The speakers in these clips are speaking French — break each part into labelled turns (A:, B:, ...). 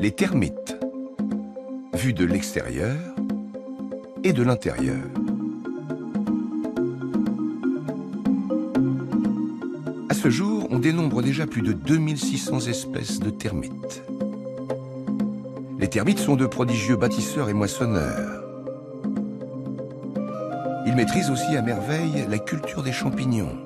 A: Les termites, vus de l'extérieur et de l'intérieur. À ce jour, on dénombre déjà plus de 2600 espèces de termites. Les termites sont de prodigieux bâtisseurs et moissonneurs. Ils maîtrisent aussi à merveille la culture des champignons.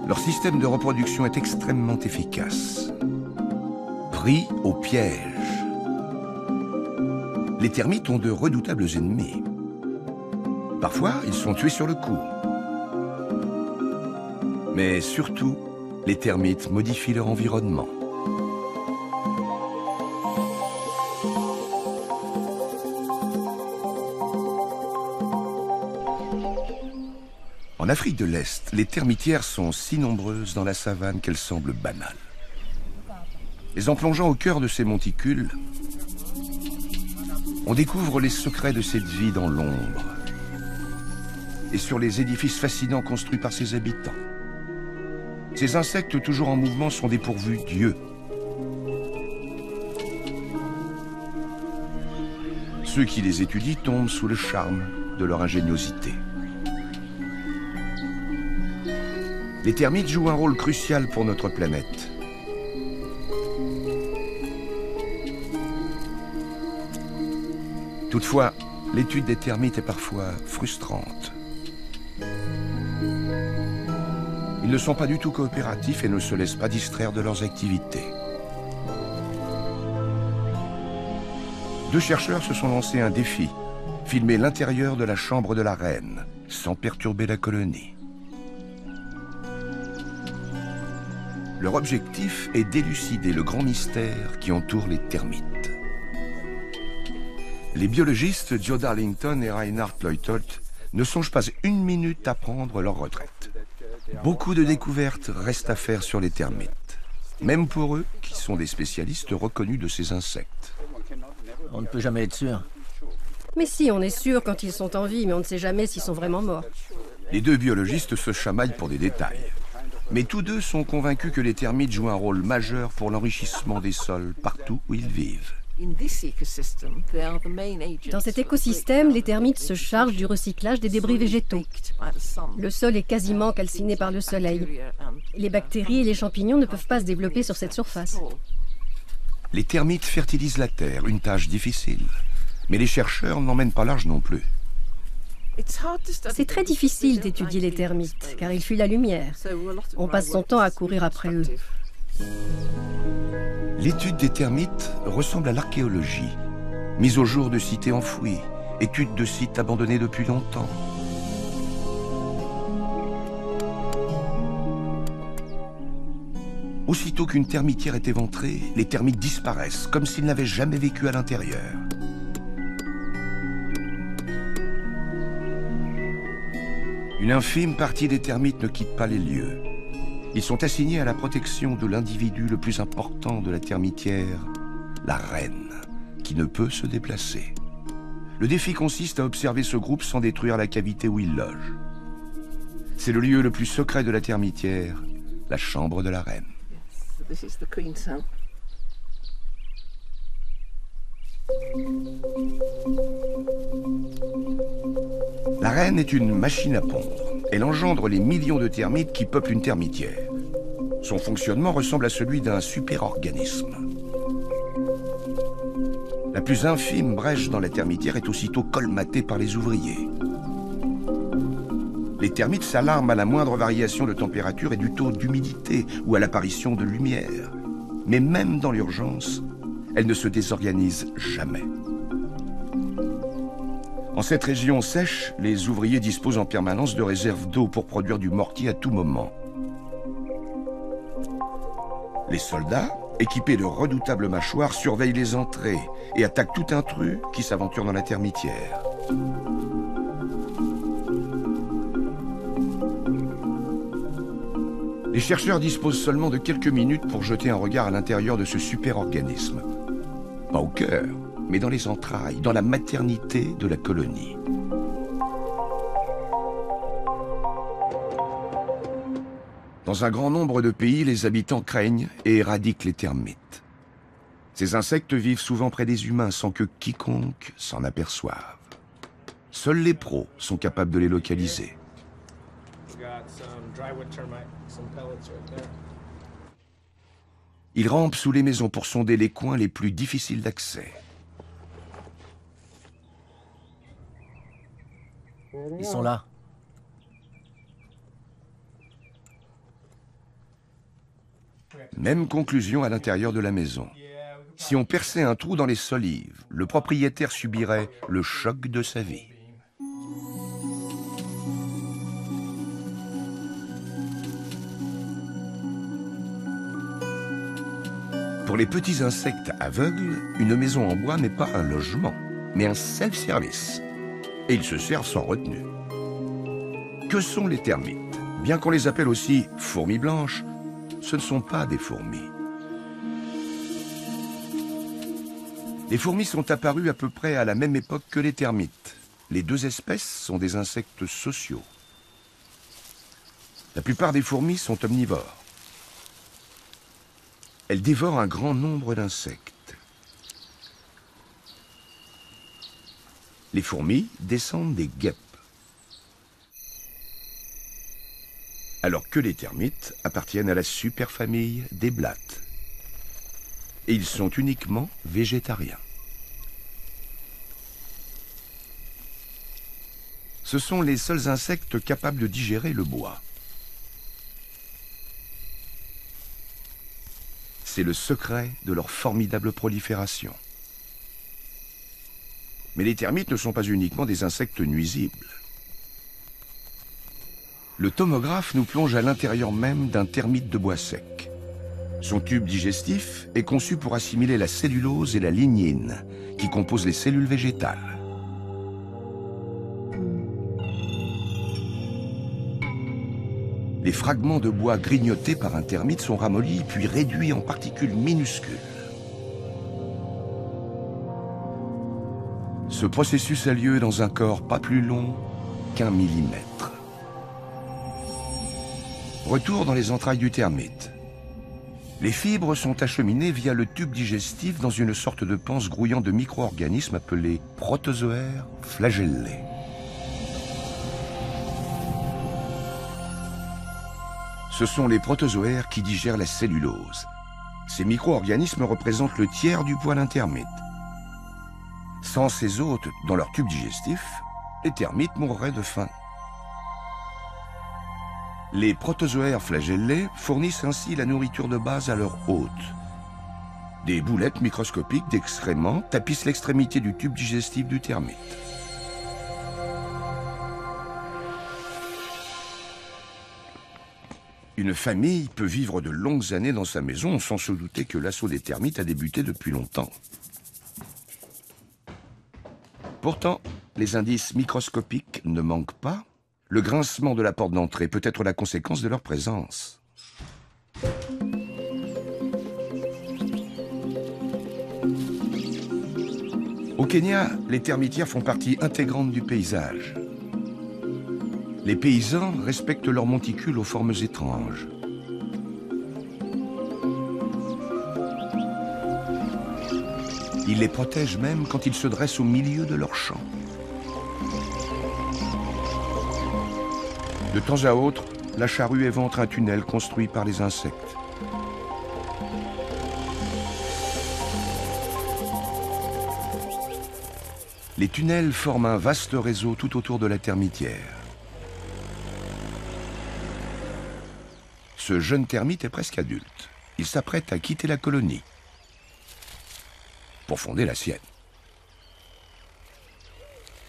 A: Leur système de reproduction est extrêmement efficace. Pris au piège. Les termites ont de redoutables ennemis. Parfois, ils sont tués sur le coup. Mais surtout, les termites modifient leur environnement. En Afrique de l'Est, les termitières sont si nombreuses dans la savane qu'elles semblent banales. Mais en plongeant au cœur de ces monticules, on découvre les secrets de cette vie dans l'ombre et sur les édifices fascinants construits par ses habitants. Ces insectes toujours en mouvement sont dépourvus d'yeux. Ceux qui les étudient tombent sous le charme de leur ingéniosité. Les termites jouent un rôle crucial pour notre planète. Toutefois, l'étude des termites est parfois frustrante. Ils ne sont pas du tout coopératifs et ne se laissent pas distraire de leurs activités. Deux chercheurs se sont lancés un défi, filmer l'intérieur de la chambre de la reine, sans perturber la colonie. Leur objectif est d'élucider le grand mystère qui entoure les termites. Les biologistes Joe Darlington et Reinhard Leuthold ne songent pas une minute à prendre leur retraite. Beaucoup de découvertes restent à faire sur les termites, même pour eux qui sont des spécialistes reconnus de ces insectes.
B: On ne peut jamais être sûr.
C: Mais si, on est sûr quand ils sont en vie, mais on ne sait jamais s'ils sont vraiment morts.
A: Les deux biologistes se chamaillent pour des détails. Mais tous deux sont convaincus que les termites jouent un rôle majeur pour l'enrichissement des sols partout où ils vivent.
C: Dans cet écosystème, les termites se chargent du recyclage des débris végétaux. Le sol est quasiment calciné par le soleil. Les bactéries et les champignons ne peuvent pas se développer sur cette surface.
A: Les termites fertilisent la terre, une tâche difficile. Mais les chercheurs n'emmènent pas large non plus.
C: C'est très difficile d'étudier les termites, car ils fuient la lumière. On passe son temps à courir après eux.
A: L'étude des termites ressemble à l'archéologie. Mise au jour de cités enfouies, étude de sites abandonnés depuis longtemps. Aussitôt qu'une termitière est éventrée, les termites disparaissent, comme s'ils n'avaient jamais vécu à l'intérieur. Une infime partie des termites ne quitte pas les lieux. Ils sont assignés à la protection de l'individu le plus important de la termitière, la reine, qui ne peut se déplacer. Le défi consiste à observer ce groupe sans détruire la cavité où il loge. C'est le lieu le plus secret de la termitière, la chambre de la reine. La reine est une machine à pondre. Elle engendre les millions de termites qui peuplent une termitière. Son fonctionnement ressemble à celui d'un super-organisme. La plus infime brèche dans la termitière est aussitôt colmatée par les ouvriers. Les termites s'alarment à la moindre variation de température et du taux d'humidité ou à l'apparition de lumière. Mais même dans l'urgence, elles ne se désorganisent jamais. En cette région sèche, les ouvriers disposent en permanence de réserves d'eau pour produire du mortier à tout moment. Les soldats, équipés de redoutables mâchoires, surveillent les entrées et attaquent tout intrus qui s'aventure dans la termitière. Les chercheurs disposent seulement de quelques minutes pour jeter un regard à l'intérieur de ce super-organisme. Pas au cœur, mais dans les entrailles, dans la maternité de la colonie. Dans un grand nombre de pays, les habitants craignent et éradiquent les termites. Ces insectes vivent souvent près des humains sans que quiconque s'en aperçoive. Seuls les pros sont capables de les localiser. Ils rampent sous les maisons pour sonder les coins les plus difficiles d'accès.
B: Ils sont là.
A: Même conclusion à l'intérieur de la maison. Si on perçait un trou dans les solives, le propriétaire subirait le choc de sa vie. Pour les petits insectes aveugles, une maison en bois n'est pas un logement, mais un self-service. Et ils se servent sans retenue. Que sont les termites? Bien qu'on les appelle aussi fourmis blanches, ce ne sont pas des fourmis. Les fourmis sont apparues à peu près à la même époque que les termites. Les deux espèces sont des insectes sociaux. La plupart des fourmis sont omnivores. Elles dévorent un grand nombre d'insectes. Les fourmis descendent des guêpes, alors que les termites appartiennent à la superfamille des blattes. Et ils sont uniquement végétariens. Ce sont les seuls insectes capables de digérer le bois. C'est le secret de leur formidable prolifération. Mais les termites ne sont pas uniquement des insectes nuisibles. Le tomographe nous plonge à l'intérieur même d'un termite de bois sec. Son tube digestif est conçu pour assimiler la cellulose et la lignine, qui composent les cellules végétales. Les fragments de bois grignotés par un termite sont ramollis puis réduits en particules minuscules. Ce processus a lieu dans un corps pas plus long qu'1 millimètre. Retour dans les entrailles du termite. Les fibres sont acheminées via le tube digestif dans une sorte de panse grouillant de micro-organismes appelés protozoaires flagellés. Ce sont les protozoaires qui digèrent la cellulose. Ces micro-organismes représentent le tiers du poids d'un termite. Sans ces hôtes dans leur tube digestif, les termites mourraient de faim. Les protozoaires flagellés fournissent ainsi la nourriture de base à leurs hôtes. Des boulettes microscopiques d'excréments tapissent l'extrémité du tube digestif du termite. Une famille peut vivre de longues années dans sa maison sans se douter que l'assaut des termites a débuté depuis longtemps. Pourtant, les indices microscopiques ne manquent pas. Le grincement de la porte d'entrée peut être la conséquence de leur présence. Au Kenya, les termitières font partie intégrante du paysage. Les paysans respectent leurs monticules aux formes étranges. Ils les protègent même quand ils se dressent au milieu de leurs champs. De temps à autre, la charrue éventre un tunnel construit par les insectes. Les tunnels forment un vaste réseau tout autour de la termitière. Ce jeune termite est presque adulte. Il s'apprête à quitter la colonie pour fonder la sienne.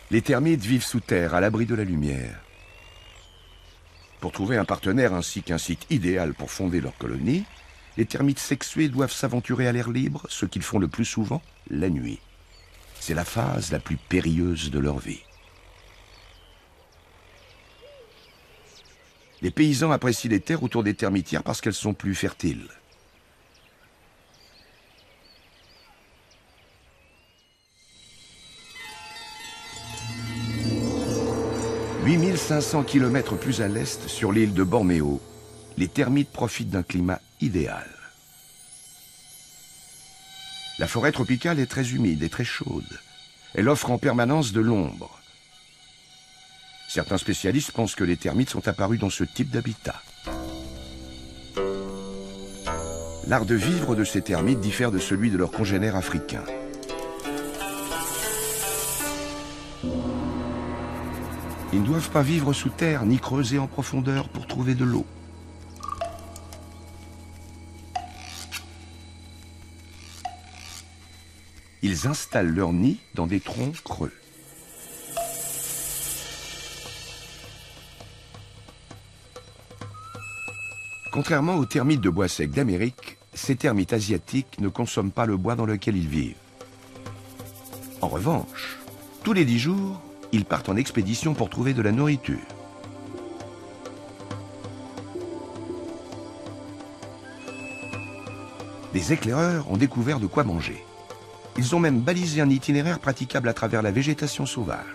A: Les termites vivent sous terre, à l'abri de la lumière. Pour trouver un partenaire ainsi qu'un site idéal pour fonder leur colonie, les termites sexués doivent s'aventurer à l'air libre, ce qu'ils font le plus souvent la nuit. C'est la phase la plus périlleuse de leur vie. Les paysans apprécient les terres autour des termitières parce qu'elles sont plus fertiles. « 8500 km plus à l'est, sur l'île de Bornéo, les termites profitent d'un climat idéal. La forêt tropicale est très humide et très chaude. Elle offre en permanence de l'ombre. Certains spécialistes pensent que les termites sont apparus dans ce type d'habitat. L'art de vivre de ces termites diffère de celui de leurs congénères africains. Ils ne doivent pas vivre sous terre ni creuser en profondeur pour trouver de l'eau. Ils installent leur nid dans des troncs creux. Contrairement aux termites de bois sec d'Amérique, ces termites asiatiques ne consomment pas le bois dans lequel ils vivent. En revanche, tous les 10 jours, ils partent en expédition pour trouver de la nourriture. Les éclaireurs ont découvert de quoi manger. Ils ont même balisé un itinéraire praticable à travers la végétation sauvage.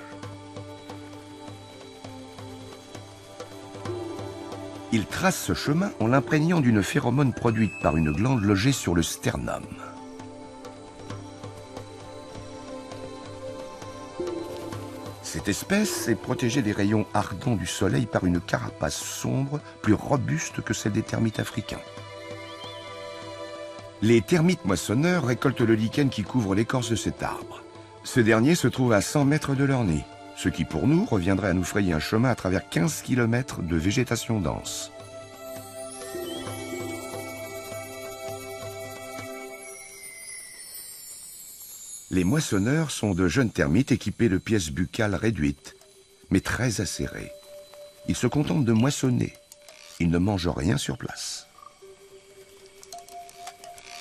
A: Ils tracent ce chemin en l'imprégnant d'une phéromone produite par une glande logée sur le sternum. Cette espèce est protégée des rayons ardents du soleil par une carapace sombre, plus robuste que celle des termites africains. Les termites moissonneurs récoltent le lichen qui couvre l'écorce de cet arbre. Ce dernier se trouve à 100 mètres de leur nid, ce qui pour nous reviendrait à nous frayer un chemin à travers 15 km de végétation dense. Les moissonneurs sont de jeunes termites équipés de pièces buccales réduites, mais très acérées. Ils se contentent de moissonner. Ils ne mangent rien sur place.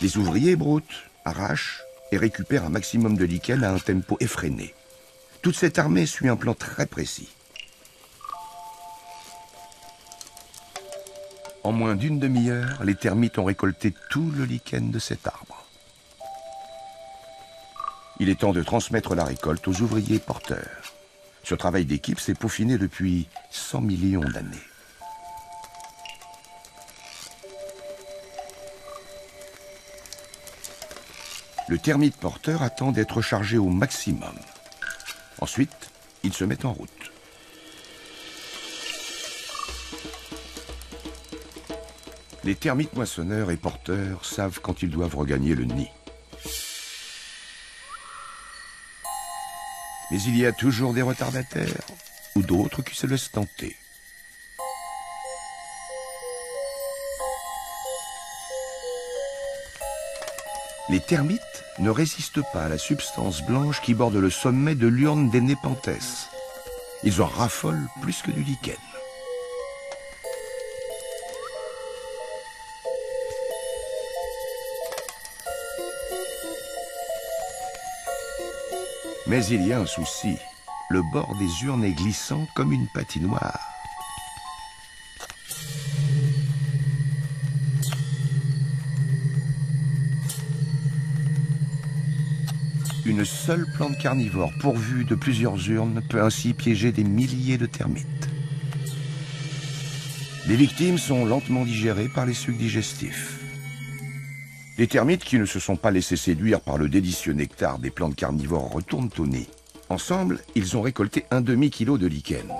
A: Les ouvriers broutent, arrachent et récupèrent un maximum de lichen à un tempo effréné. Toute cette armée suit un plan très précis. En moins d'une demi-heure, les termites ont récolté tout le lichen de cet arbre. Il est temps de transmettre la récolte aux ouvriers porteurs. Ce travail d'équipe s'est peaufiné depuis 100 millions d'années. Le termite porteur attend d'être chargé au maximum. Ensuite, il se met en route. Les termites moissonneurs et porteurs savent quand ils doivent regagner le nid. Mais il y a toujours des retardataires ou d'autres qui se laissent tenter. Les termites ne résistent pas à la substance blanche qui borde le sommet de l'urne des Népenthes. Ils en raffolent plus que du lichen. Mais il y a un souci. Le bord des urnes est glissant comme une patinoire. Une seule plante carnivore pourvue de plusieurs urnes peut ainsi piéger des milliers de termites. Les victimes sont lentement digérées par les sucs digestifs. Les termites qui ne se sont pas laissés séduire par le délicieux nectar des plantes carnivores retournent au nid. Ensemble, ils ont récolté un demi-kilo de lichen.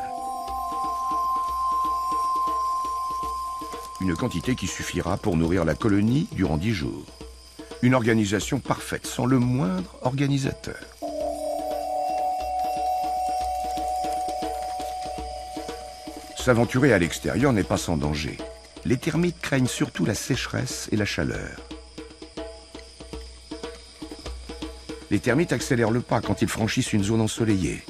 A: Une quantité qui suffira pour nourrir la colonie durant 10 jours. Une organisation parfaite, sans le moindre organisateur. S'aventurer à l'extérieur n'est pas sans danger. Les termites craignent surtout la sécheresse et la chaleur. Les termites accélèrent le pas quand ils franchissent une zone ensoleillée.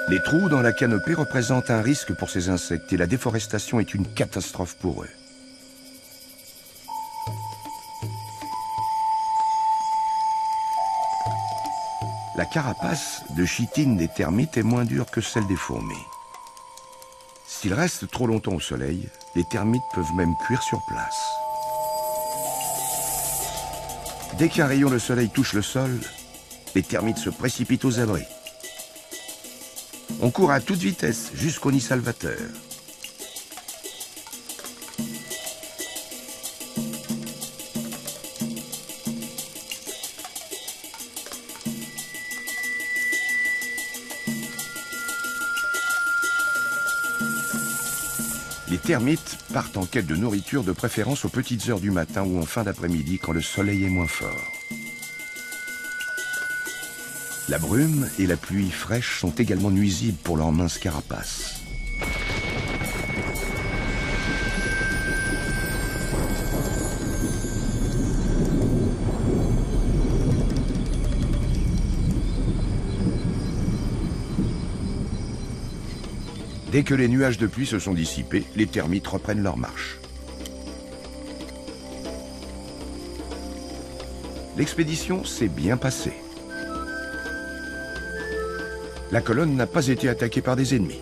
A: Les trous dans la canopée représentent un risque pour ces insectes et la déforestation est une catastrophe pour eux. La carapace de chitine des termites est moins dure que celle des fourmis. S'ils restent trop longtemps au soleil, les termites peuvent même cuire sur place. Dès qu'un rayon de soleil touche le sol, les termites se précipitent aux abris. On court à toute vitesse jusqu'au nid salvateur. Les termites partent en quête de nourriture, de préférence aux petites heures du matin ou en fin d'après-midi quand le soleil est moins fort. La brume et la pluie fraîche sont également nuisibles pour leurs minces carapaces. Dès que les nuages de pluie se sont dissipés, les termites reprennent leur marche. L'expédition s'est bien passée. La colonne n'a pas été attaquée par des ennemis.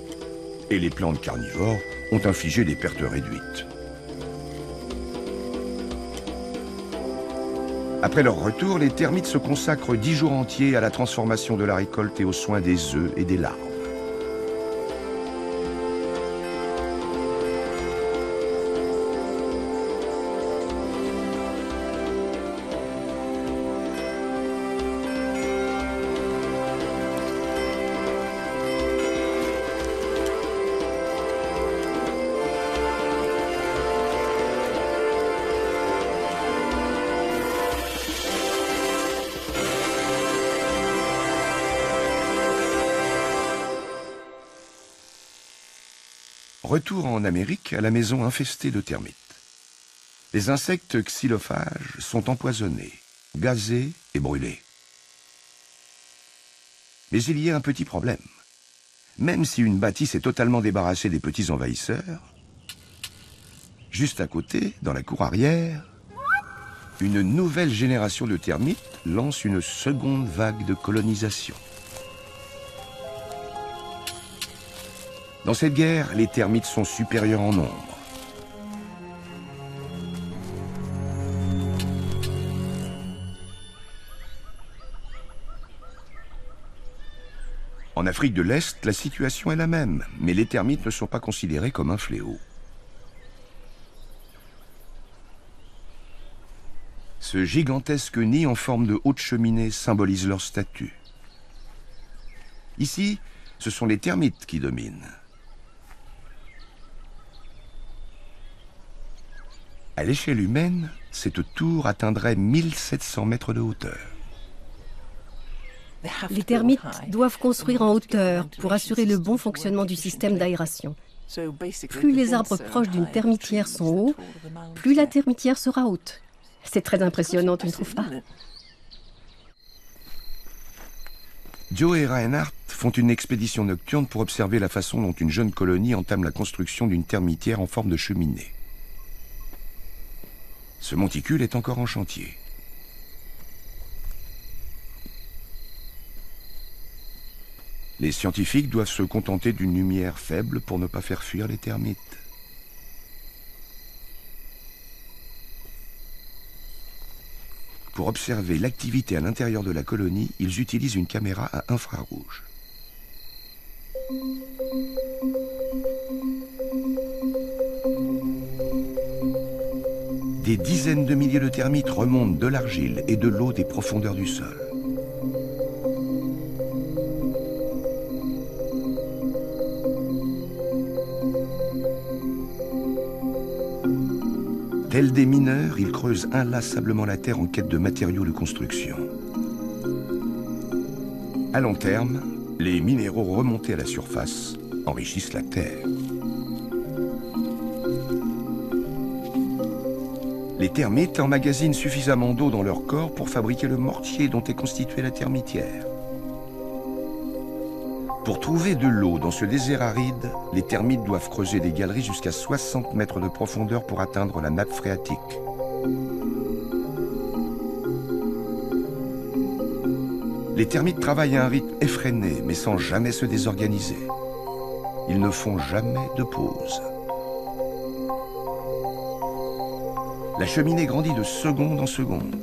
A: Et les plantes carnivores ont infligé des pertes réduites. Après leur retour, les termites se consacrent 10 jours entiers à la transformation de la récolte et aux soins des œufs et des larves. Retour en Amérique, à la maison infestée de termites. Les insectes xylophages sont empoisonnés, gazés et brûlés. Mais il y a un petit problème. Même si une bâtisse est totalement débarrassée des petits envahisseurs, juste à côté, dans la cour arrière, une nouvelle génération de termites lance une seconde vague de colonisation. Dans cette guerre, les termites sont supérieurs en nombre. En Afrique de l'Est, la situation est la même, mais les termites ne sont pas considérés comme un fléau. Ce gigantesque nid en forme de haute cheminée symbolise leur statut. Ici, ce sont les termites qui dominent. À l'échelle humaine, cette tour atteindrait 1700 mètres de hauteur.
C: Les termites doivent construire en hauteur pour assurer le bon fonctionnement du système d'aération. Plus les arbres proches d'une termitière sont hauts, plus la termitière sera haute. C'est très impressionnant, tu ne trouves pas?
A: Joe et Reinhardt font une expédition nocturne pour observer la façon dont une jeune colonie entame la construction d'une termitière en forme de cheminée. Ce monticule est encore en chantier. Les scientifiques doivent se contenter d'une lumière faible pour ne pas faire fuir les termites. Pour observer l'activité à l'intérieur de la colonie, ils utilisent une caméra à infrarouge. Des dizaines de milliers de termites remontent de l'argile et de l'eau des profondeurs du sol. Tels des mineurs, ils creusent inlassablement la terre en quête de matériaux de construction. À long terme, les minéraux remontés à la surface enrichissent la terre. Les termites emmagasinent suffisamment d'eau dans leur corps pour fabriquer le mortier dont est constituée la termitière. Pour trouver de l'eau dans ce désert aride, les termites doivent creuser des galeries jusqu'à 60 mètres de profondeur pour atteindre la nappe phréatique. Les termites travaillent à un rythme effréné, mais sans jamais se désorganiser. Ils ne font jamais de pause. La cheminée grandit de seconde en seconde.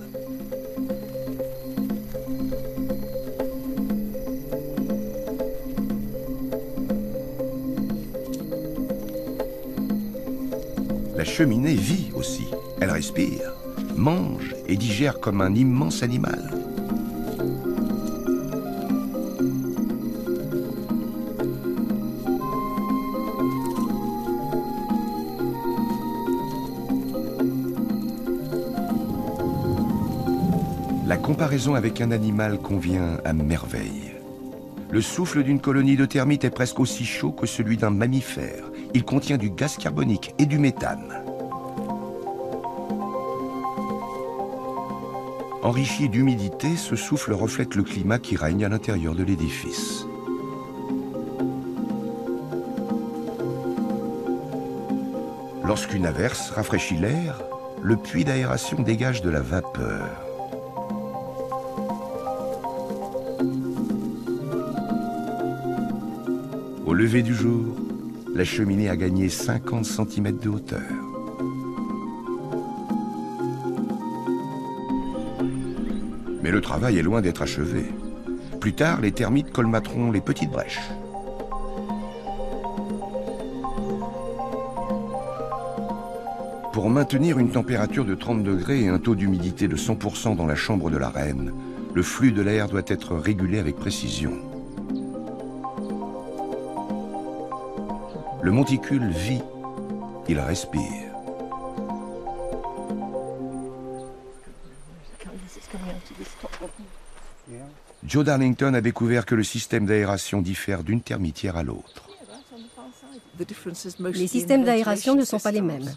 A: cheminée vit aussi. Elle respire, mange et digère comme un immense animal. La comparaison avec un animal convient à merveille. Le souffle d'une colonie de termites est presque aussi chaud que celui d'un mammifère. Il contient du gaz carbonique et du méthane. Enrichi d'humidité, ce souffle reflète le climat qui règne à l'intérieur de l'édifice. Lorsqu'une averse rafraîchit l'air, le puits d'aération dégage de la vapeur. Au lever du jour, la cheminée a gagné 50 cm de hauteur. Mais le travail est loin d'être achevé. Plus tard, les termites colmateront les petites brèches. Pour maintenir une température de 30 degrés et un taux d'humidité de 100% dans la chambre de la reine, le flux de l'air doit être régulé avec précision. Le monticule vit, il respire. Joe Darlington a découvert que le système d'aération diffère d'une termitière à l'autre.
C: Les systèmes d'aération ne sont pas les mêmes.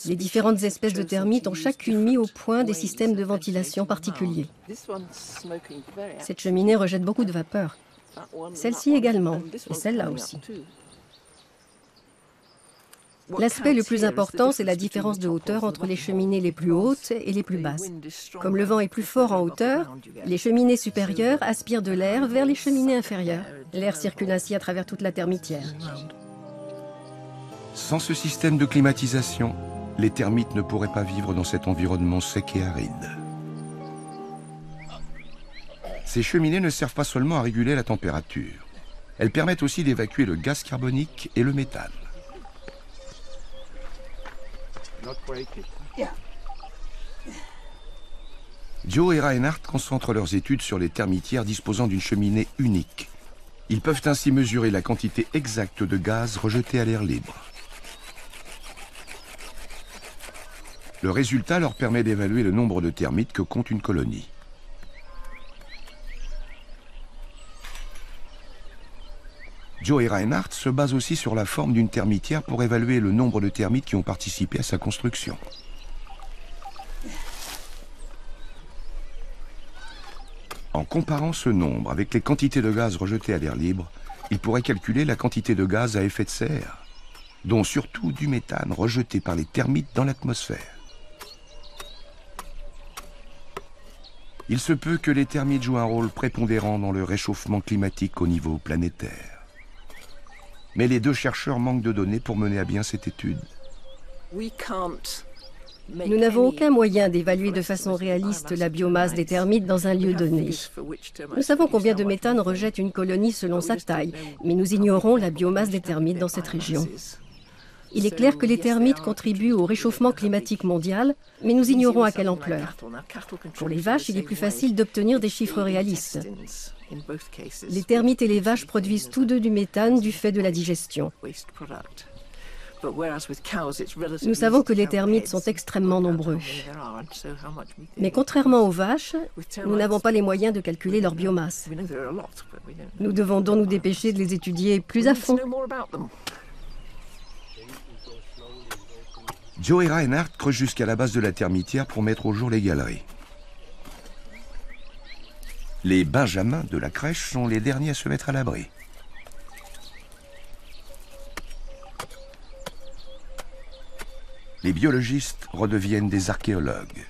C: Les différentes espèces de termites ont chacune mis au point des systèmes de ventilation particuliers. Cette cheminée rejette beaucoup de vapeur. Celle-ci également, et celle-là aussi. L'aspect le plus important, c'est la différence de hauteur entre les cheminées les plus hautes et les plus basses. Comme le vent est plus fort en hauteur, les cheminées supérieures aspirent de l'air vers les cheminées inférieures. L'air circule ainsi à travers toute la termitière.
A: Sans ce système de climatisation, les termites ne pourraient pas vivre dans cet environnement sec et aride. Ces cheminées ne servent pas seulement à réguler la température. Elles permettent aussi d'évacuer le gaz carbonique et le méthane. Joe et Reinhardt concentrent leurs études sur les termitières disposant d'une cheminée unique. Ils peuvent ainsi mesurer la quantité exacte de gaz rejeté à l'air libre. Le résultat leur permet d'évaluer le nombre de termites que compte une colonie. Joe et Reinhardt se basent aussi sur la forme d'une termitière pour évaluer le nombre de termites qui ont participé à sa construction. En comparant ce nombre avec les quantités de gaz rejetées à l'air libre, ils pourraient calculer la quantité de gaz à effet de serre, dont surtout du méthane rejeté par les termites dans l'atmosphère. Il se peut que les termites jouent un rôle prépondérant dans le réchauffement climatique au niveau planétaire. Mais les deux chercheurs manquent de données pour mener à bien cette étude.
C: Nous n'avons aucun moyen d'évaluer de façon réaliste la biomasse des termites dans un lieu donné. Nous savons combien de méthane rejette une colonie selon sa taille, mais nous ignorons la biomasse des termites dans cette région. Il est clair que les termites contribuent au réchauffement climatique mondial, mais nous ignorons à quelle ampleur. Pour les vaches, il est plus facile d'obtenir des chiffres réalistes. Les termites et les vaches produisent tous deux du méthane du fait de la digestion. Nous savons que les termites sont extrêmement nombreux. Mais contrairement aux vaches, nous n'avons pas les moyens de calculer leur biomasse. Nous devons donc nous dépêcher de les étudier plus à fond.
A: Joe et Reinhardt creusent jusqu'à la base de la termitière pour mettre au jour les galeries. Les benjamins de la crèche sont les derniers à se mettre à l'abri. Les biologistes redeviennent des archéologues.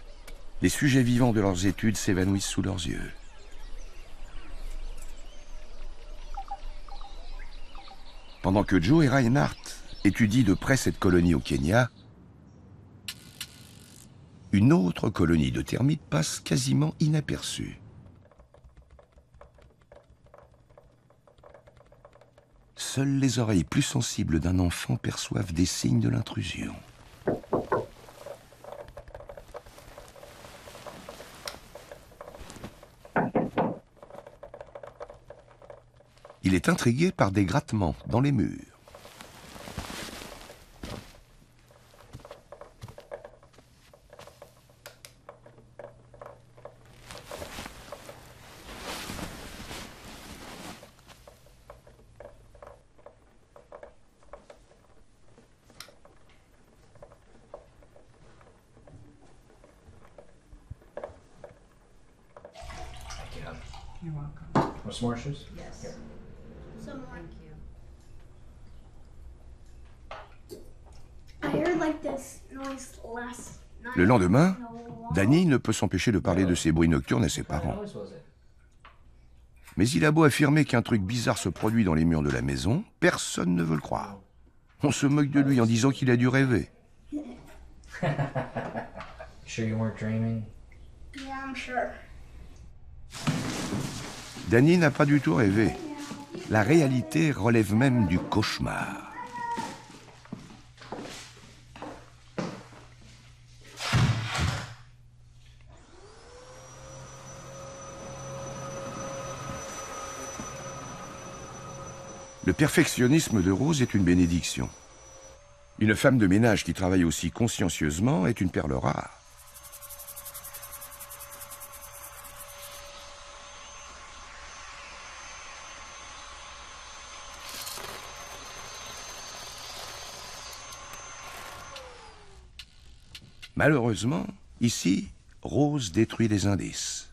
A: Les sujets vivants de leurs études s'évanouissent sous leurs yeux. Pendant que Joe et Reinhardt étudient de près cette colonie au Kenya, une autre colonie de termites passe quasiment inaperçue. Seules les oreilles plus sensibles d'un enfant perçoivent des signes de l'intrusion. Il est intrigué par des grattements dans les murs.
D: You're welcome.
B: Want some more shoes?
D: Yes.
B: Here.
D: Some more. Thank you.
E: I heard like this noise last night.
A: Le lendemain, Danny ne peut s'empêcher de parler de ces bruits nocturnes à ses
B: What kind of
A: parents.
B: noise was it?
A: Mais il a beau affirmer qu'un truc bizarre se produit dans les murs de la maison, personne ne veut le croire. On se moque de lui en disant qu'il a dû rêver.
B: Sure you weren't dreaming?
E: Yeah, I'm sure.
A: Danny n'a pas du tout rêvé. La réalité relève même du cauchemar. Le perfectionnisme de Rose est une bénédiction. Une femme de ménage qui travaille aussi consciencieusement est une perle rare. Malheureusement, ici, Rose détruit les indices.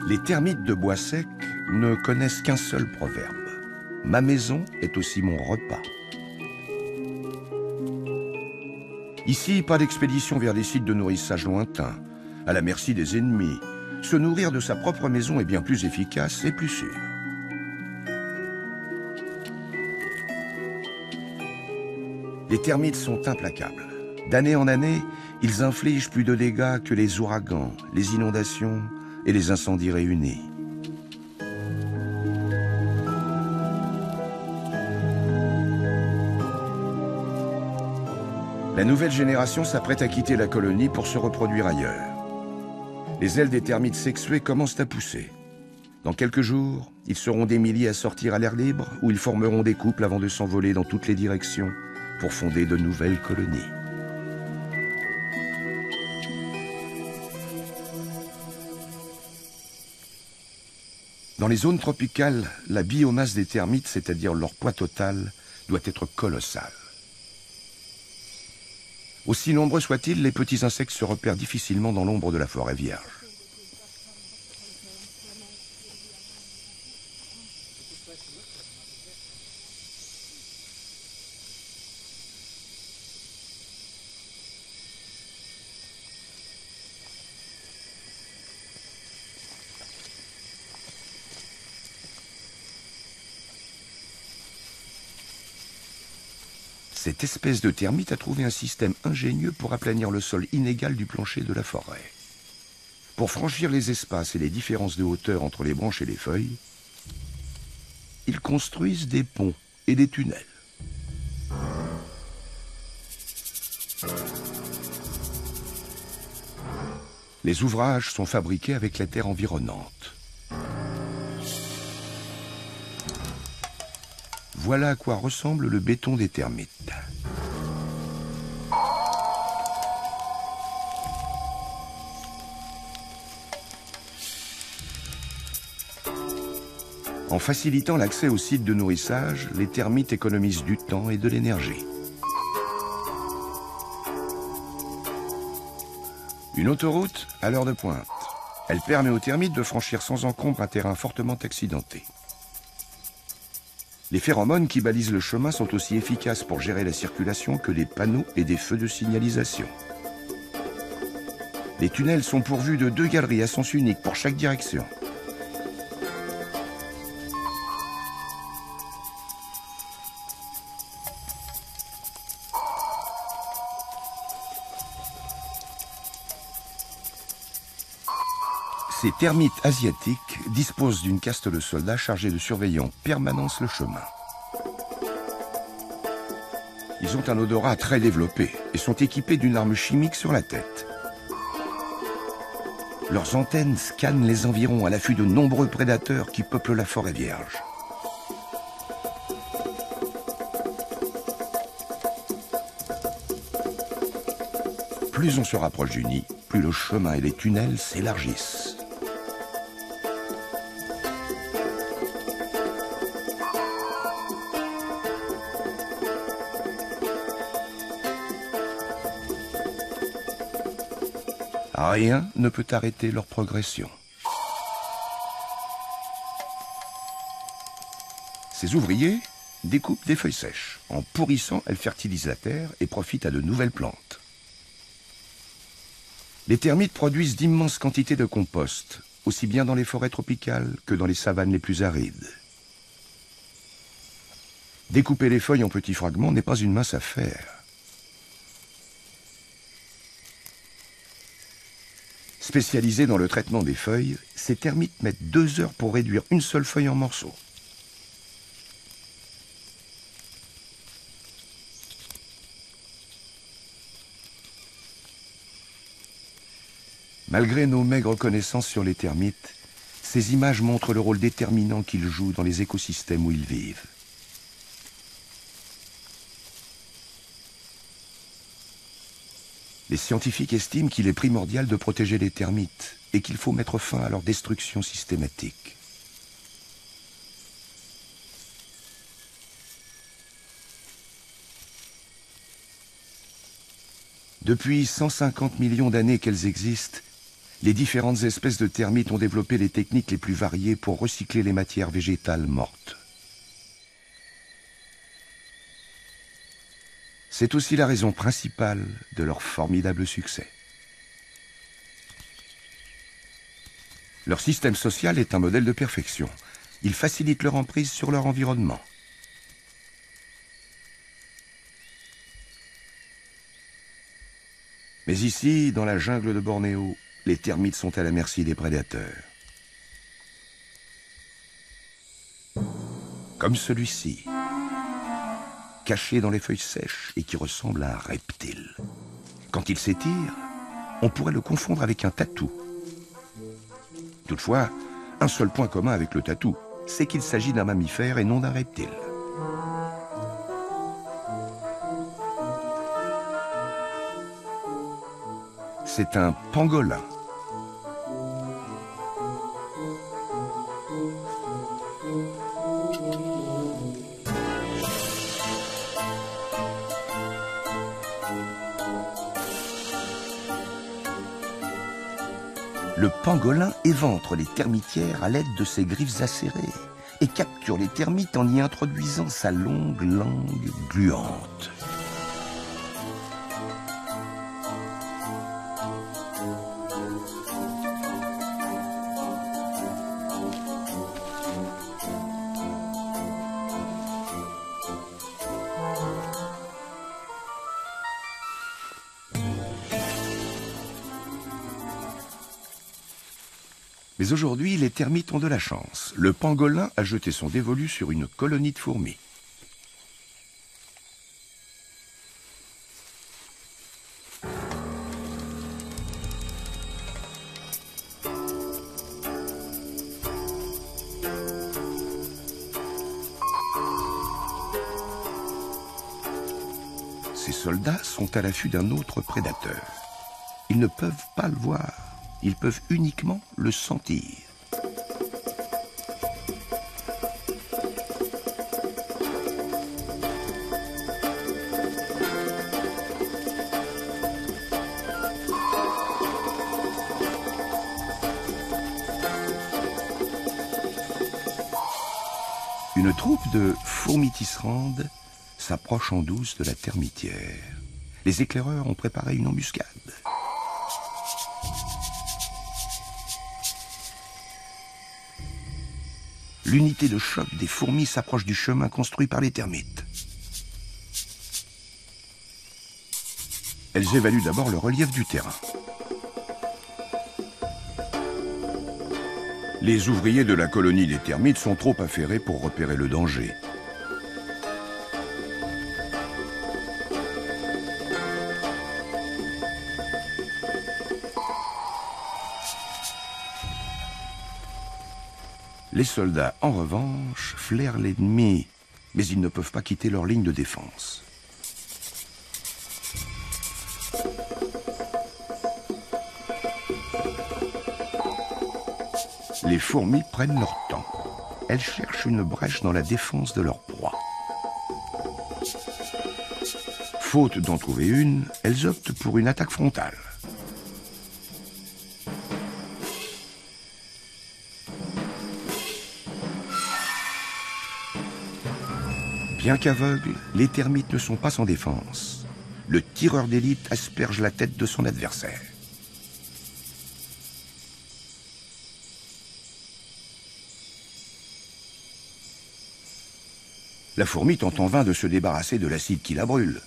A: Les termites de bois sec ne connaissent qu'un seul proverbe. Ma maison est aussi mon repas. Ici, pas d'expédition vers des sites de nourrissage lointains, à la merci des ennemis. Se nourrir de sa propre maison est bien plus efficace et plus sûr. Les termites sont implacables. D'année en année, ils infligent plus de dégâts que les ouragans, les inondations et les incendies réunis. La nouvelle génération s'apprête à quitter la colonie pour se reproduire ailleurs. Les ailes des termites sexués commencent à pousser. Dans quelques jours, ils seront des milliers à sortir à l'air libre, où ils formeront des couples avant de s'envoler dans toutes les directions pour fonder de nouvelles colonies. Dans les zones tropicales, la biomasse des termites, c'est-à-dire leur poids total, doit être colossale. Aussi nombreux soient-ils, les petits insectes se repèrent difficilement dans l'ombre de la forêt vierge. Cette espèce de termite a trouvé un système ingénieux pour aplanir le sol inégal du plancher de la forêt. Pour franchir les espaces et les différences de hauteur entre les branches et les feuilles, ils construisent des ponts et des tunnels. Les ouvrages sont fabriqués avec la terre environnante. Voilà à quoi ressemble le béton des termites. En facilitant l'accès aux sites de nourrissage, les termites économisent du temps et de l'énergie. Une autoroute à l'heure de pointe. Elle permet aux termites de franchir sans encombre un terrain fortement accidenté. Les phéromones qui balisent le chemin sont aussi efficaces pour gérer la circulation que des panneaux et des feux de signalisation. Les tunnels sont pourvus de 2 galeries à sens unique pour chaque direction. Ces termites asiatiques disposent d'une caste de soldats chargés de surveiller en permanence le chemin. Ils ont un odorat très développé et sont équipés d'une arme chimique sur la tête. Leurs antennes scannent les environs à l'affût de nombreux prédateurs qui peuplent la forêt vierge. Plus on se rapproche du nid, plus le chemin et les tunnels s'élargissent. Rien ne peut arrêter leur progression. Ces ouvriers découpent des feuilles sèches. En pourrissant, elles fertilisent la terre et profitent à de nouvelles plantes. Les termites produisent d'immenses quantités de compost, aussi bien dans les forêts tropicales que dans les savanes les plus arides. Découper les feuilles en petits fragments n'est pas une mince affaire. Spécialisés dans le traitement des feuilles, ces termites mettent 2 heures pour réduire une seule feuille en morceaux. Malgré nos maigres connaissances sur les termites, ces images montrent le rôle déterminant qu'ils jouent dans les écosystèmes où ils vivent. Les scientifiques estiment qu'il est primordial de protéger les termites et qu'il faut mettre fin à leur destruction systématique. Depuis 150 millions d'années qu'elles existent, les différentes espèces de termites ont développé les techniques les plus variées pour recycler les matières végétales mortes. C'est aussi la raison principale de leur formidable succès. Leur système social est un modèle de perfection. Il facilite leur emprise sur leur environnement. Mais ici, dans la jungle de Bornéo, les termites sont à la merci des prédateurs. Comme celui-ci, caché dans les feuilles sèches et qui ressemble à un reptile. Quand il s'étire, on pourrait le confondre avec un tatou. Toutefois, un seul point commun avec le tatou, c'est qu'il s'agit d'un mammifère et non d'un reptile. C'est un pangolin. Le pangolin éventre les termitières à l'aide de ses griffes acérées et capture les termites en y introduisant sa longue langue gluante. Mais aujourd'hui, les termites ont de la chance. Le pangolin a jeté son dévolu sur une colonie de fourmis. Ces soldats sont à l'affût d'un autre prédateur. Ils ne peuvent pas le voir. Ils peuvent uniquement le sentir. Une troupe de fourmis tisserandes s'approche en douce de la termitière. Les éclaireurs ont préparé une embuscade. L'unité de choc des fourmis s'approche du chemin construit par les termites. Elles évaluent d'abord le relief du terrain. Les ouvriers de la colonie des termites sont trop affairés pour repérer le danger. Les soldats, en revanche, flairent l'ennemi, mais ils ne peuvent pas quitter leur ligne de défense. Les fourmis prennent leur temps. Elles cherchent une brèche dans la défense de leur proie. Faute d'en trouver une, elles optent pour une attaque frontale. Bien qu'aveugles, les termites ne sont pas sans défense. Le tireur d'élite asperge la tête de son adversaire. La fourmi tente en vain de se débarrasser de l'acide qui la brûle.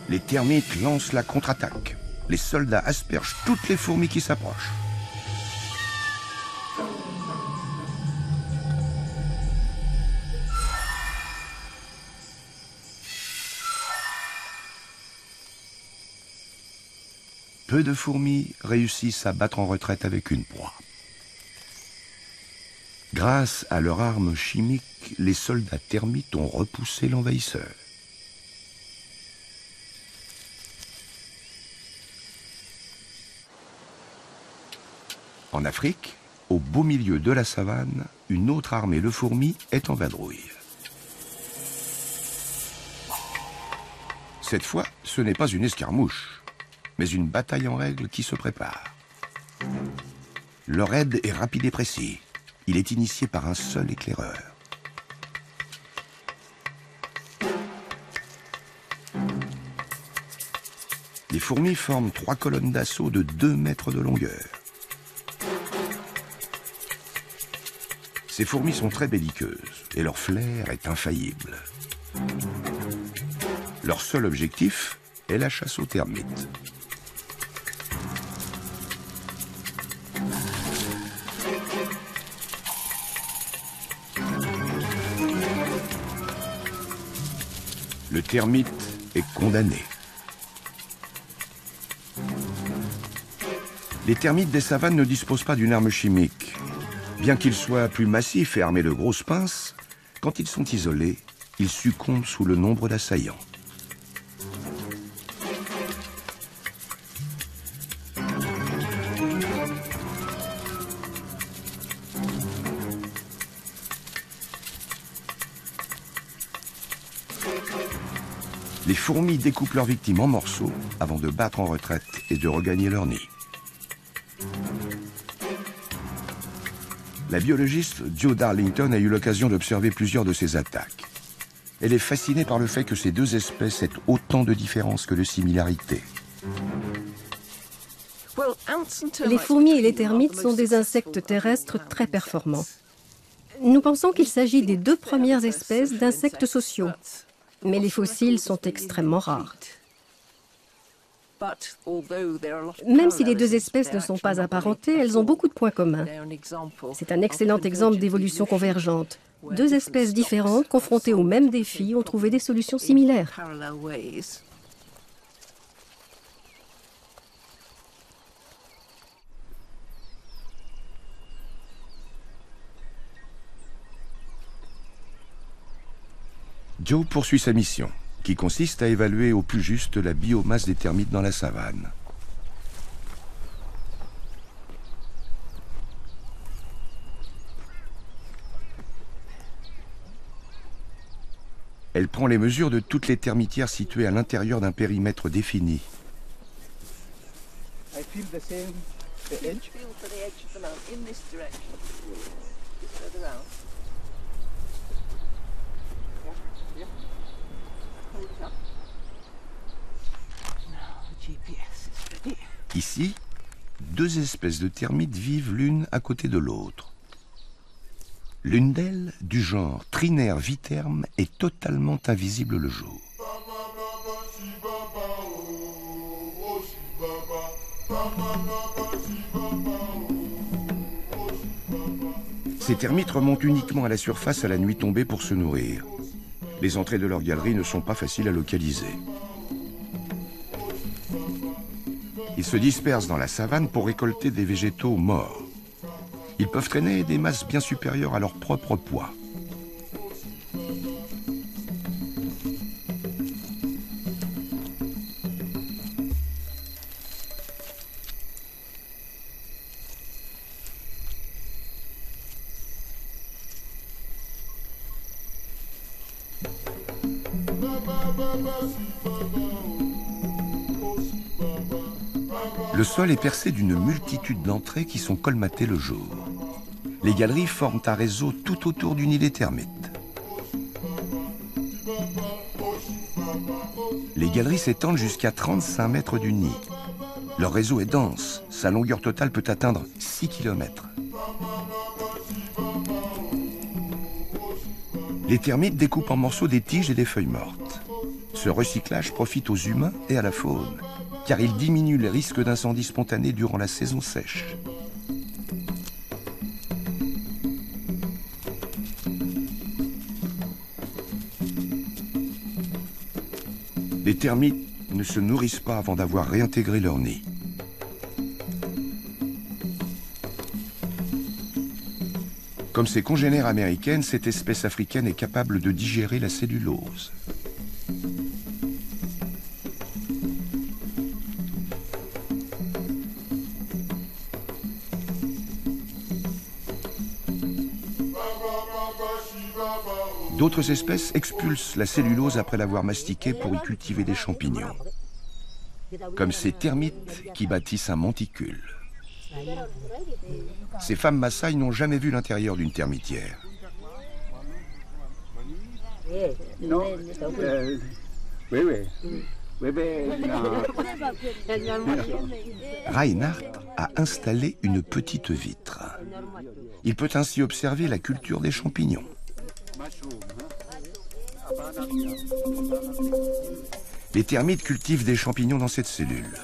A: Les termites lancent la contre-attaque. Les soldats aspergent toutes les fourmis qui s'approchent. Peu de fourmis réussissent à battre en retraite avec une proie. Grâce à leur arme chimique, les soldats termites ont repoussé l'envahisseur. En Afrique, au beau milieu de la savane, une autre armée de fourmis est en vadrouille. Cette fois, ce n'est pas une escarmouche, mais une bataille en règle qui se prépare. Leur raid est rapide et précis. Il est initié par un seul éclaireur. Les fourmis forment 3 colonnes d'assaut de 2 mètres de longueur. Ces fourmis sont très belliqueuses et leur flair est infaillible. Leur seul objectif est la chasse aux termites. Le termite est condamné. Les termites des savanes ne disposent pas d'une arme chimique. Bien qu'ils soient plus massifs et armés de grosses pinces, quand ils sont isolés, ils succombent sous le nombre d'assaillants. Les fourmis découpent leurs victimes en morceaux avant de battre en retraite et de regagner leur nid. La biologiste Jo Darlington a eu l'occasion d'observer plusieurs de ces attaques. Elle est fascinée par le fait que ces deux espèces aient autant de différences que de similarités.
C: Les fourmis et les termites sont des insectes terrestres très performants. Nous pensons qu'il s'agit des 2 premières espèces d'insectes sociaux, mais les fossiles sont extrêmement rares. Même si les 2 espèces ne sont pas apparentées, elles ont beaucoup de points communs. C'est un excellent exemple d'évolution convergente. 2 espèces différentes, confrontées aux mêmes défis, ont trouvé des solutions similaires.
A: Jo poursuit sa mission, qui consiste à évaluer au plus juste la biomasse des termites dans la savane. Elle prend les mesures de toutes les termitières situées à l'intérieur d'un périmètre défini. Ici, 2 espèces de termites vivent l'une à côté de l'autre. L'une d'elles, du genre Trinaire viterme, est totalement invisible le jour. Ces termites remontent uniquement à la surface à la nuit tombée pour se nourrir. Les entrées de leur galerie ne sont pas faciles à localiser. Ils se dispersent dans la savane pour récolter des végétaux morts. Ils peuvent traîner des masses bien supérieures à leur propre poids. Le sol est percé d'une multitude d'entrées qui sont colmatées le jour. Les galeries forment un réseau tout autour du nid des termites. Les galeries s'étendent jusqu'à 35 mètres du nid. Leur réseau est dense. Sa longueur totale peut atteindre 6 km. Les termites découpent en morceaux des tiges et des feuilles mortes. Ce recyclage profite aux humains et à la faune, car il diminue les risques d'incendie spontané durant la saison sèche. Les termites ne se nourrissent pas avant d'avoir réintégré leur nid. Comme ses congénères américaines, cette espèce africaine est capable de digérer la cellulose. D'autres espèces expulsent la cellulose après l'avoir mastiquée pour y cultiver des champignons. Comme ces termites qui bâtissent un monticule. Ces femmes Maasai n'ont jamais vu l'intérieur d'une termitière. Reinhardt a installé une petite vitre. Il peut ainsi observer la culture des champignons. Les termites cultivent des champignons dans cette cellule.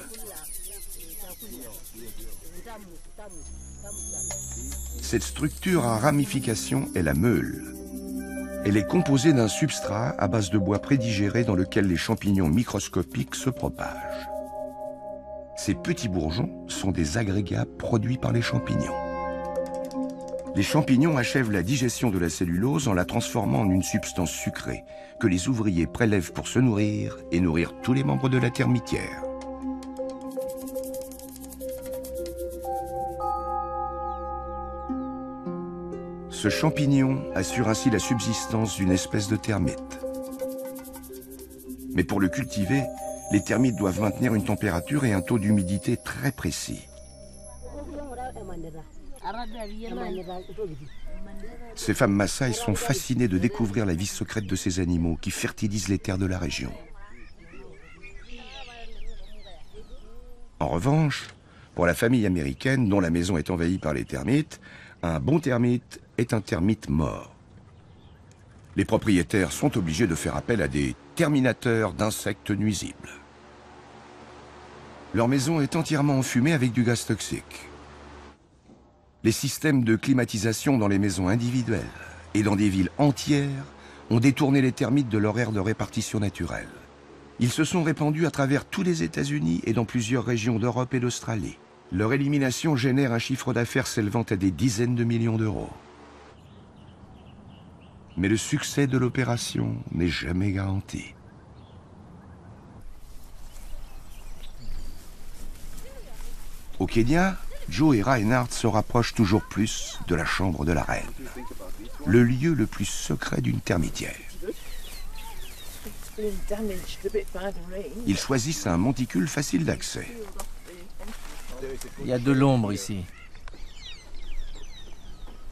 A: Cette structure à ramification est la meule. Elle est composée d'un substrat à base de bois prédigéré dans lequel les champignons microscopiques se propagent. Ces petits bourgeons sont des agrégats produits par les champignons. Les champignons achèvent la digestion de la cellulose en la transformant en une substance sucrée que les ouvriers prélèvent pour se nourrir et nourrir tous les membres de la termitière. Ce champignon assure ainsi la subsistance d'une espèce de termite. Mais pour le cultiver, les termites doivent maintenir une température et un taux d'humidité très précis. Ces femmes Maasai sont fascinées de découvrir la vie secrète de ces animaux qui fertilisent les terres de la région. En revanche, pour la famille américaine dont la maison est envahie par les termites, un bon termite est un termite mort. Les propriétaires sont obligés de faire appel à des terminateurs d'insectes nuisibles. Leur maison est entièrement enfumée avec du gaz toxique. Les systèmes de climatisation dans les maisons individuelles et dans des villes entières ont détourné les termites de leur aire de répartition naturelle. Ils se sont répandus à travers tous les États-Unis et dans plusieurs régions d'Europe et d'Australie. Leur élimination génère un chiffre d'affaires s'élevant à des dizaines de millions d'euros. Mais le succès de l'opération n'est jamais garanti. Au Kenya, Joe et Reinhardt se rapprochent toujours plus de la chambre de la reine, le lieu le plus secret d'une termitière. Ils choisissent un monticule facile d'accès.
F: Il y a de l'ombre ici.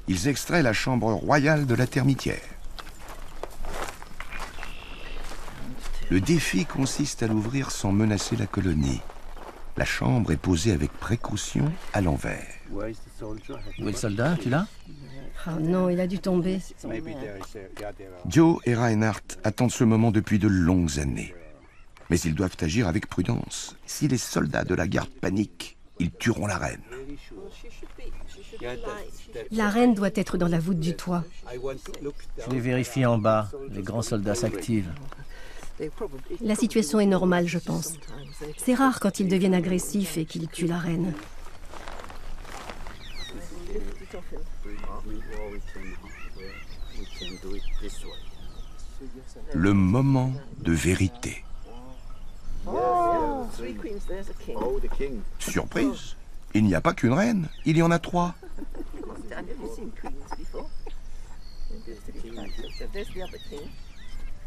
A: Ils extraient la chambre royale de la termitière. Le défi consiste à l'ouvrir sans menacer la colonie. La chambre est posée avec précaution à l'envers.
F: Où est le soldat? Tu l'as?
C: Ah non, il a dû tomber.
A: Joe et Reinhardt attendent ce moment depuis de longues années. Mais ils doivent agir avec prudence. Si les soldats de la garde paniquent, ils tueront la reine.
C: La reine doit être dans la voûte du toit.
F: Je les vérifie en bas. Les grands soldats s'activent.
C: La situation est normale, je pense. C'est rare quand ils deviennent agressifs et qu'ils tuent la reine.
A: Le moment de vérité. Surprise, il n'y a pas qu'une reine, il y en a 3.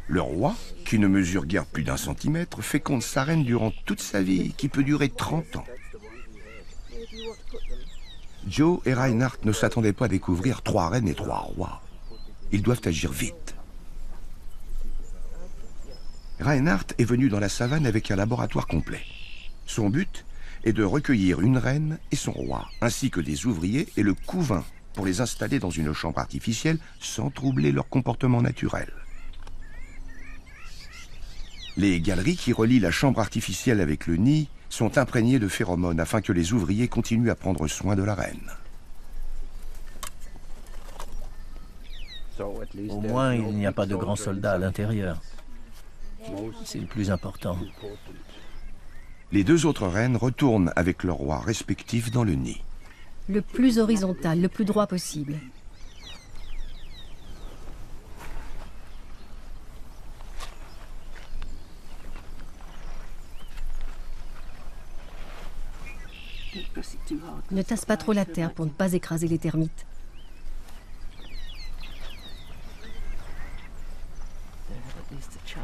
A: Le roi, qui ne mesure guère plus d'1 centimètre, féconde sa reine durant toute sa vie, qui peut durer 30 ans. Joe et Reinhardt ne s'attendaient pas à découvrir 3 reines et 3 rois. Ils doivent agir vite. Reinhardt est venu dans la savane avec un laboratoire complet. Son but est de recueillir une reine et son roi, ainsi que des ouvriers et le couvain, pour les installer dans une chambre artificielle sans troubler leur comportement naturel. Les galeries qui relient la chambre artificielle avec le nid sont imprégnées de phéromones afin que les ouvriers continuent à prendre soin de la reine.
F: Au moins, il n'y a pas de grands soldats à l'intérieur. C'est le plus important.
A: Les 2 autres reines retournent avec leurs rois respectifs dans le nid.
C: Le plus horizontal, le plus droit possible. Ne tasse pas trop la terre pour ne pas écraser les termites.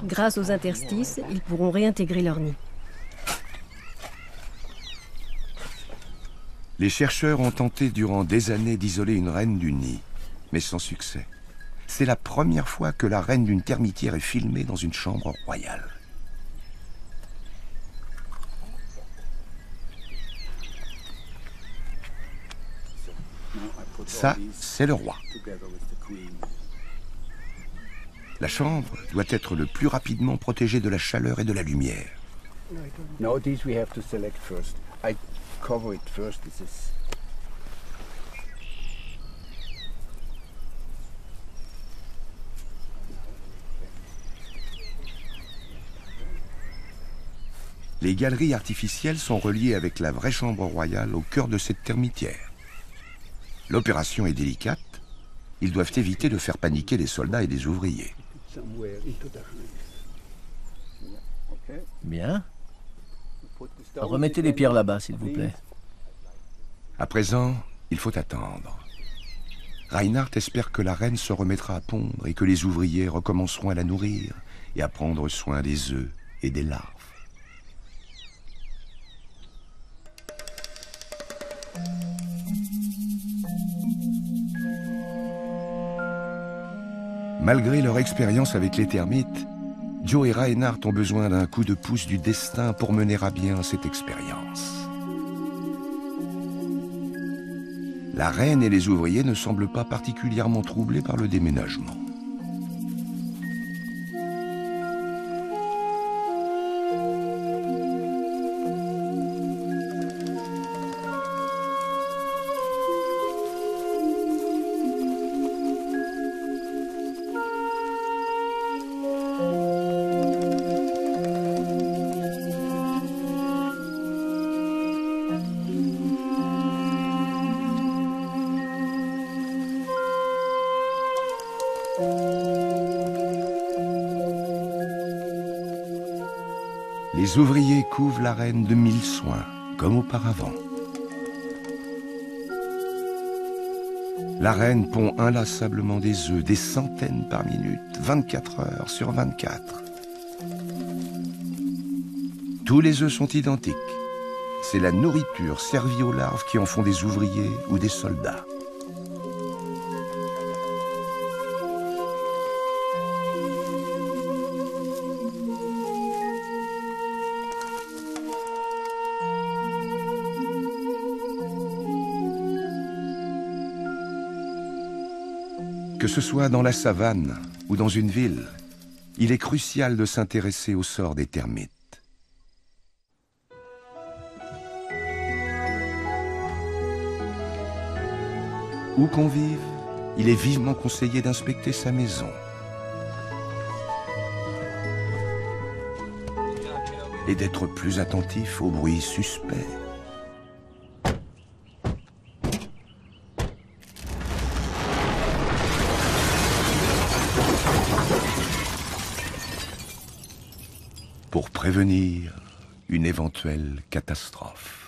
C: Grâce aux interstices, ils pourront réintégrer leur nid.
A: Les chercheurs ont tenté durant des années d'isoler une reine du nid, mais sans succès. C'est la première fois que la reine d'une termitière est filmée dans une chambre royale. Ça, c'est le roi. La chambre doit être le plus rapidement protégée de la chaleur et de la lumière.
G: Now these we have to select first. I cover it first. This is
A: Les galeries artificielles sont reliées avec la vraie chambre royale au cœur de cette termitière. L'opération est délicate. Ils doivent éviter de faire paniquer les soldats et les ouvriers.
F: Bien. Remettez les pierres là-bas, s'il vous plaît.
A: À présent, il faut attendre. Reinhardt espère que la reine se remettra à pondre et que les ouvriers recommenceront à la nourrir et à prendre soin des œufs et des larves. Malgré leur expérience avec les termites, Joe et Reinhardt ont besoin d'un coup de pouce du destin pour mener à bien cette expérience. La reine et les ouvriers ne semblent pas particulièrement troublés par le déménagement. Les ouvriers couvent la reine de 1000 soins, comme auparavant. La reine pond inlassablement des œufs, des centaines par minute, 24 heures sur 24. Tous les œufs sont identiques. C'est la nourriture servie aux larves qui en font des ouvriers ou des soldats. Que ce soit dans la savane ou dans une ville, il est crucial de s'intéresser au sort des termites. Où qu'on vive, il est vivement conseillé d'inspecter sa maison. Et d'être plus attentif aux bruits suspects. Pour prévenir une éventuelle catastrophe.